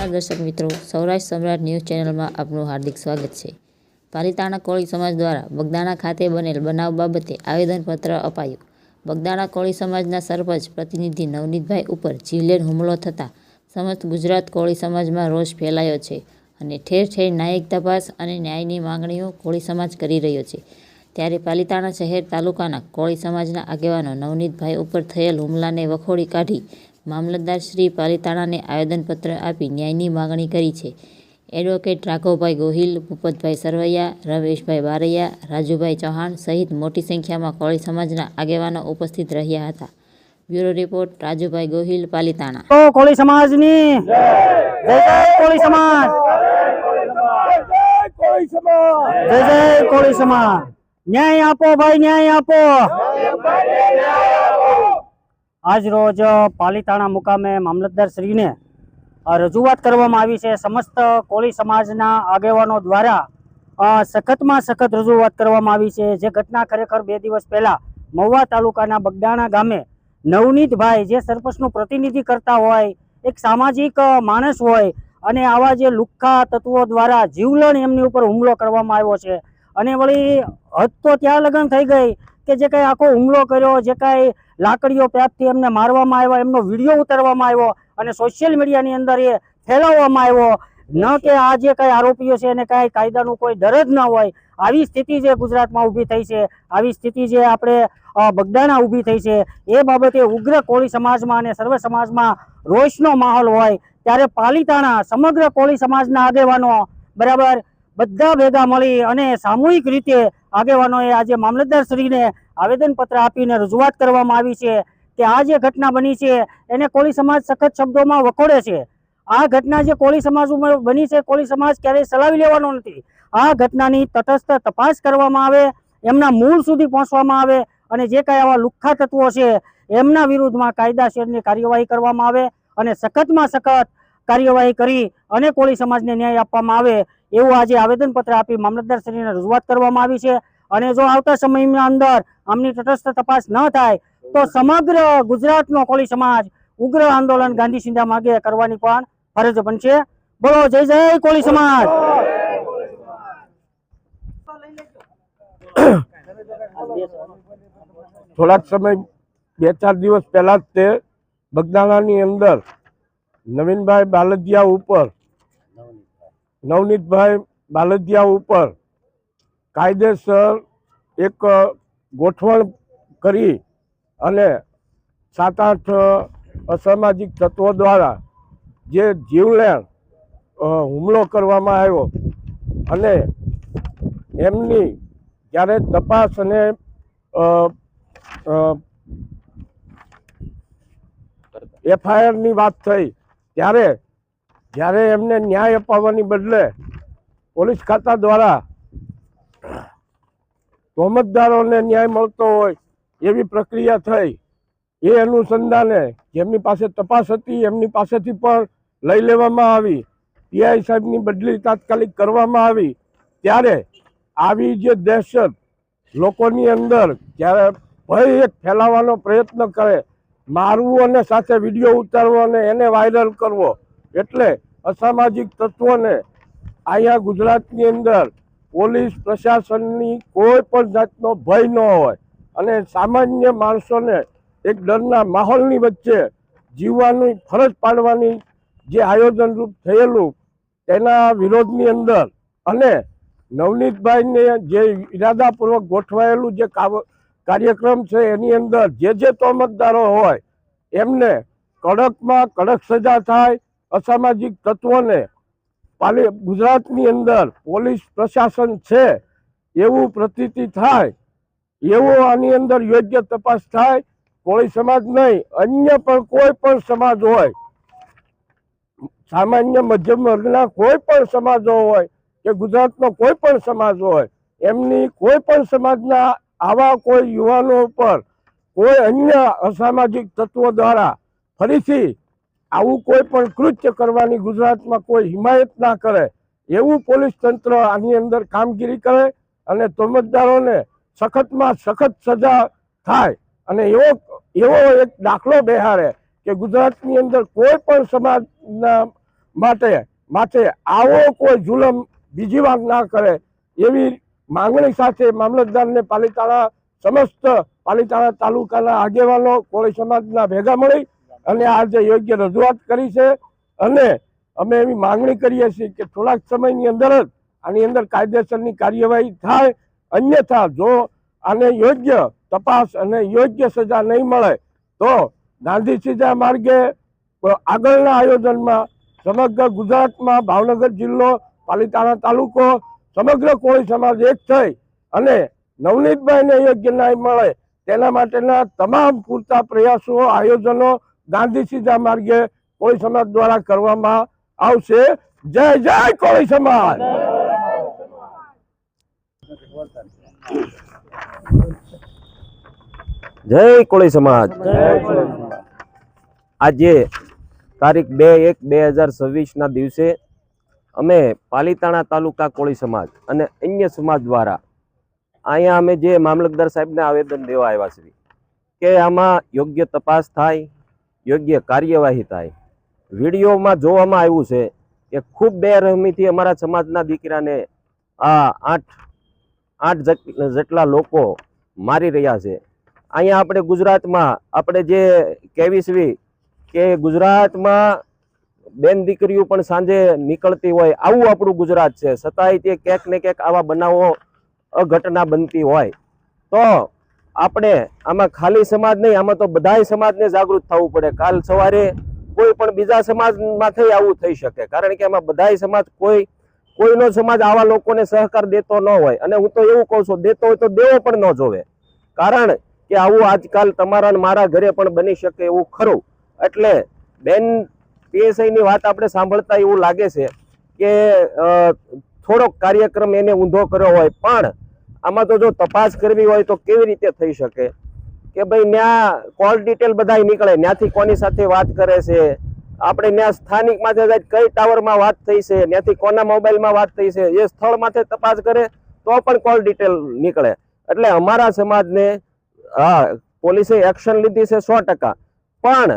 નમસ્કાર દર્શક મિત્રો, સૌરાષ્ટ્ર સમ્રાટ ન્યૂઝ ચેનલમાં આપનું હાર્દિક સ્વાગત છે। પાલીતાણા કોળી સમાજ દ્વારા બગદાણા ખાતે બનેલ બનાવ બાબતે આવેદનપત્ર અપાયું। બગદાણા કોળી સમાજના સરપંચ પ્રતિનિધિ નવનીતભાઈ ઉપર જીવલેણ હુમલો થતાં સમસ્ત ગુજરાત કોળી સમાજમાં રોષ ફેલાયો છે અને ઠેર ઠેર ન્યાયિક તપાસ અને ન્યાયની માંગણીઓ કોળી સમાજ કરી રહ્યો છે। ત્યારે પાલીતાણા શહેર તાલુકાના કોળી સમાજના આગેવાનો નવનીતભાઈ ઉપર થયેલ હુમલાને વખોડી કાઢી મામલતદાર શ્રી પાલીતાણાને આવેદનપત્ર આપી ન્યાયની માંગણી કરી છે। એડવોકેટ રાઘવભાઈ ગોહિલ, ભૂપતભાઈ સરવૈયા, રમેશભાઈ બારૈયા, રાજુભાઈ ચૌહાણ સહિત મોટી સંખ્યામાં કોળી સમાજના આગેવાનો ઉપસ્થિત રહ્યા હતા। Bureau report Rajubhai Gohil, Palitana. કોળી સમાજની જય જય કોળી સમાજ, જય જય કોળી સમાજ। ન્યાય આપો ભાઈ, ન્યાય આપો। આજ રોજ પાલીતાણા મુકામે મામલતદાર શ્રીને રજૂઆત કરવામાં આવી છે। સમસ્ત કોળી સમાજના આગેવાનો દ્વારા સખતમાં સખત રજૂઆત કરવામાં આવી છે। જે ઘટના ખરેખર 2 દિવસ પહેલા મહુવા તાલુકાના બગદાણા ગામે નવનીતભાઈ જે સરપંચનું પ્રતિનિધિ કરતા હોય, એક સામાજિક માણસ હોય અને આવા જે લુખ્ખા તત્વો દ્વારા જીવલેણ એમની ઉપર હુમલો કરવામાં આવ્યો છે। અને વળી હદ તો ત્યાં લગન થઈ ગઈ કે જે કાંઈ આખો હુમલો કર્યો, જે કાંઈ લાકડીઓ પ્યાપથી એમને મારવામાં આવ્યા, એમનો વિડીયો ઉતારવામાં આવ્યો અને સોશિયલ મીડિયાની અંદર એ ફેલાવવામાં આવ્યો। ન કે આ જે કાંઈ આરોપીઓ છે એને કાંઈ કાયદાનું કોઈ ડર જ ન હોય। આવી સ્થિતિ જે ગુજરાતમાં ઊભી થઈ છે, આવી સ્થિતિ જે આપણે બગદાણા ઊભી થઈ છે, એ બાબતે ઉગ્ર કોળી સમાજમાં અને સર્વ સમાજમાં રોષનો માહોલ હોય ત્યારે પાલીતાણા સમગ્ર કોળી સમાજના આગેવાનો બરાબર બધા ભેગા મળી અને સામૂહિક રીતે આગેવાનોએ આજે મામલતદારશ્રીને આવેદનપત્ર આપીને રજૂઆત કરવામાં આવી છે કે આ જે ઘટના બની છે એને કોળી સમાજ સખત શબ્દોમાં વખોડે છે। આ ઘટના જે કોળી સમાજ ઉપર બની છે, કોળી સમાજ ક્યારેય ચલાવી લેવાનો નથી। આ ઘટનાની તટસ્થ તપાસ કરવામાં આવે, એમના મૂળ સુધી પહોંચવામાં આવે અને જે કાંઈ આવા લુખ્ખા તત્વો છે એમના વિરુદ્ધમાં કાયદાસરની કાર્યવાહી કરવામાં આવે અને સખતમાં સખત કાર્યવાહી કરી અને કોળી સમાજને ન્યાય આપવામાં આવે એવું આજે આવેદનપત્ર આપી મામલતદારશ્રીને રજૂઆત કરવામાં આવી છે। અને જો આવતા સમયની અંદર આમની તટસ્થ તપાસ ન થાય તો સમગ્ર ગુજરાતનો કોળી સમાજ ઉગ્ર આંદોલન ગાંધી સિંધા માર્ગે કરવાની પણ ફરજ બનશે। બોલો જય જય કોળી સમાજ। થોડાક સમય 2-4 દિવસ પહેલા તે બગદાણાની અંદર નવીનભાઈ બાલદિયા ઉપર નવનીતભાઈ બાલદિયા ઉપર કાયદેસર એક ગોઠવણ કરી અને 7-8 અસામાજિક તત્વો દ્વારા જે જીવલેણ હુમલો કરવામાં આવ્યો અને એમની જ્યારે તપાસ અને FIRની વાત થઈ ત્યારે જ્યારે એમને ન્યાય અપાવવાની બદલે પોલીસ ખાતા દ્વારા તોહમતદારોને ન્યાય મળતો હોય એવી પ્રક્રિયા થઈ। એ અનુસંધાને જેમની પાસે તપાસ હતી એમની પાસેથી પણ લઈ લેવામાં આવી, PI સાહેબની બદલી તાત્કાલિક કરવામાં આવી। ત્યારે આવી જે દહેશત લોકોની અંદર જ્યારે ભય એક ફેલાવવાનો પ્રયત્ન કરે, મારવું અને સાથે વિડીયો ઉતારવો અને એને વાયરલ કરવો, એટલે અસામાજિક તત્વોને અહીંયા ગુજરાતની અંદર પોલીસ પ્રશાસનની કોઈ પણ જાતનો ભય ન હોય અને સામાન્ય માણસોને એક ડરના માહોલની વચ્ચે જીવવાની ફરજ પાડવાની જે આયોજનરૂપ થયેલું તેના વિરોધની અંદર અને નવનીતભાઈને જે ઇરાદાપૂર્વક ગોઠવાયેલું જે કાર્યક્રમ છે એની અંદર જે તોહમતદારો હોય એમને કડકમાં કડક સજા થાય। અસામાજિક તત્વોને ગુજરાતની અંદર પોલીસ પ્રશાસન છે એવું પ્રતીતિ થાય, એવો આની અંદર યોગ્ય તપાસ થાય। કોળી સમાજ નહીં, અન્ય પણ કોઈ પણ સમાજ હોય, સામાન્ય મધ્યમ વર્ગના કોઈ પણ સમાજો હોય કે ગુજરાતનો કોઈ પણ સમાજ હોય, એમની કોઈ પણ સમાજના આવા કોઈ યુવાનો ઉપર કોઈ અન્ય અસામાજિક તત્વો દ્વારા ફરીથી આવું કોઈ પણ કૃત્ય કરવાની ગુજરાતમાં કોઈ હિમાયત ના કરે એવું પોલીસ તંત્ર આની અંદર કામગીરી કરે અને તોહમતદારોને સખતમાં સખત સજા થાય અને એવો એક દાખલો બેહાડે કે ગુજરાતની અંદર કોઈ પણ સમાજના માથે આવો કોઈ જુલમ બીજી વાર ના કરે એવી માંગણી સાથે મામલતદારને પાલીતાણા સમસ્ત પાલીતાણા તાલુકાના આગેવાનો કોળી સમાજના ભેગા મળી અને આજે યોગ્ય રજૂઆત કરી છે અને અમે એવી માંગણી કરીએ છીએ કે થોડાક સમયની અંદર જ આની અંદર કાયદેસરની કાર્યવાહી થાય, અન્યથા જો આને યોગ્ય તપાસ અને યોગ્ય સજા નહીં મળે તો ગાંધી સીધા માર્ગે આગળના આયોજનમાં સમગ્ર ગુજરાતમાં ભાવનગર જિલ્લો, પાલીતાણા તાલુકો, સમગ્ર કોળી સમાજ એક થઈ અને નવનીતભાઈને યોગ્ય ન્યાય મળે તેના માટેના તમામ પૂરતા પ્રયાસો, આયોજનો ગાંધી સીધા માર્ગે કોળી સમાજ દ્વારા કરવામાં આવશે. જય જય કોળી સમાજ. જય કોળી સમાજ. આજે તારીખ 2/1/2026 ના દિવસે અમે પાલીતાણા તાલુકા કોળી સમાજ અને અન્ય સમાજ દ્વારા અહીંયા અમે જે મામલતદાર સાહેબને આવેદન દેવા આવ્યા છીએ કે આમાં યોગ્ય તપાસ થાય, યોગ્ય કાર્યવાહી થાય. વિડીયોમાં જોવામાં આવ્યું છે કે ખૂબ બેરહમીથી અમારા સમાજના દીકરાને આ 8 જેટલા લોકો મારી રહ્યા છે. અહીંયા આપણે ગુજરાતમાં આપણે જે કહેવીશવી કે ગુજરાતમાં બેન દીકરીઓ પણ સાંજે નીકળતી હોય, આવું આપણું ગુજરાત છે. છતાંય તે ક્યાંક ને ક્યાંક આવા બનાવો અઘટના બનતી હોય તો આપણે આમાં ખાલી સમાજ નહીં, આમાં તો બધાય સમાજને જાગૃત થવું પડે. કાલ સવારે કોઈ પણ બીજા સમાજમાંથી આવું થઈ શકે, કારણ કે આમાં બધાય સમાજ કોઈનો સમાજ આવા લોકોને સહકાર દેતો ન હોય. અને હું તો એવું કહું છું, દેતો હોય તો દેવો પણ ન જોવે, કારણ કે આવું આજકાલ તમારા મારા ઘરે પણ બની શકે એવું ખરું. એટલે બેન પીએસઆઈની વાત આપણે સાંભળતા એવું લાગે છે કે થોડોક કાર્યક્રમ એને ઊંધો કર્યો હોય, પણ આમાં તો જો તપાસ કરવી હોય તો કેવી રીતે થઈ શકે કે ભાઈ ત્યાં કોલ ડિટેલ બધા નીકળે, ત્યાંથી કોની સાથે વાત કરે છે, આપણે ત્યાં સ્થાનિક માથે કઈ ટાવરમાં વાત થઈ છે, ત્યાંથી કોના મોબાઈલમાં વાત થઈ છે, એ સ્થળ માથે તપાસ કરે તો પણ કોલ ડિટેલ નીકળે. એટલે અમારા સમાજને પોલીસે એક્શન લીધી છે 100%, પણ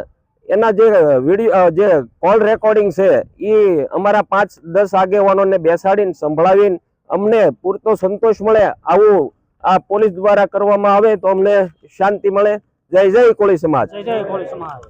એના જે વિડીયો જે કોલ રેકોર્ડિંગ છે એ અમારા 5-10 આગેવાનોને બેસાડીને સંભળાવીને અમને પૂરતો સંતોષ મળે, આવું આ પોલીસ દ્વારા કરવામાં આવે તો અમને શાંતિ મળે. જય જય કોળી સમાજ. જય જય કોળી સમાજ.